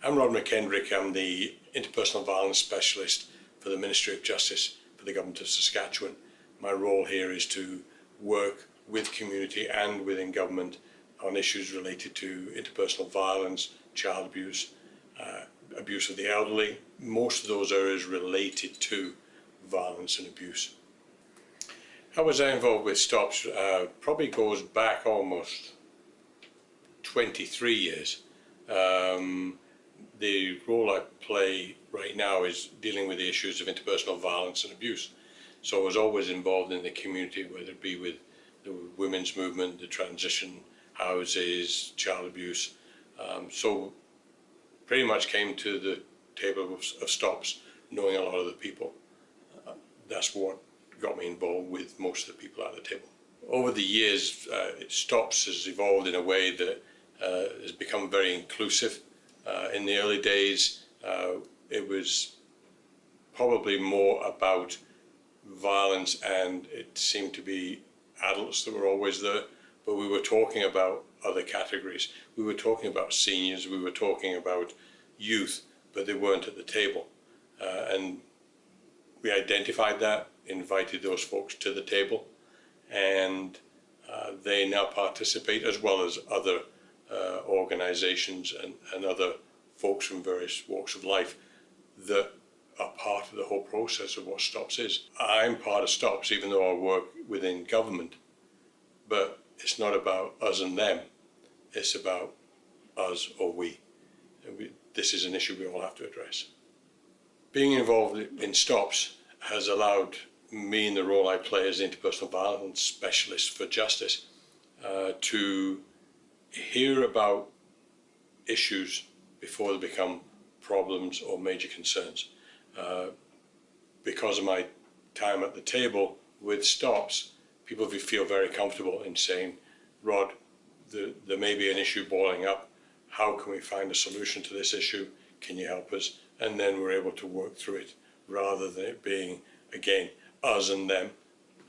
I'm Rod McKendrick. I'm the Interpersonal Violence Specialist for the Ministry of Justice for the Government of Saskatchewan. My role here is to work with community and within government on issues related to interpersonal violence, child abuse, abuse of the elderly. Most of those areas related to violence and abuse. How was I involved with STOPS? Probably goes back almost 23 years. The role I play right now is dealing with the issues of interpersonal violence and abuse. So I was always involved in the community, whether it be with the women's movement, the transition houses, child abuse. So pretty much came to the table of STOPS knowing a lot of the people. That's what got me involved with most of the people at the table. Over the years, STOPS has evolved in a way that has become very inclusive. In the early days, it was probably more about violence, and it seemed to be adults that were always there, but we were talking about other categories. We were talking about seniors, we were talking about youth, but they weren't at the table. And we identified that, invited those folks to the table, and they now participate, as well as other organizations and other folks from various walks of life that are part of the whole process of what STOPS is. I'm part of STOPS, even though I work within government, but it's not about us and them, it's about us or we. This is an issue we all have to address. Being involved in STOPS has allowed me, in the role I play as interpersonal violence specialist for justice, to hear about issues before they become problems or major concerns. Because of my time at the table with STOPS, people feel very comfortable in saying, Rod, there may be an issue boiling up. How can we find a solution to this issue? Can you help us? And then we're able to work through it, rather than it being, again, us and them.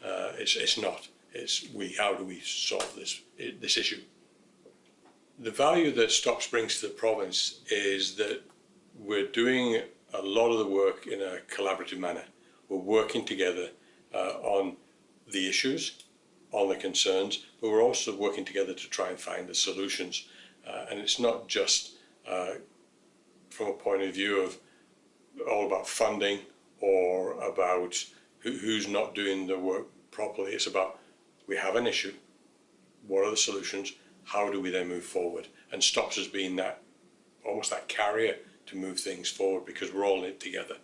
It's not. It's we. How do we solve this issue? The value that STOPS brings to the province is that we're doing a lot of the work in a collaborative manner. We're working together on the issues, on the concerns, but we're also working together to try and find the solutions. And it's not just from a point of view of all about funding or about who's not doing the work properly. It's about, we have an issue, what are the solutions, how do we then move forward? And STOPS has been that, almost that carrier to move things forward, because we're all in it together.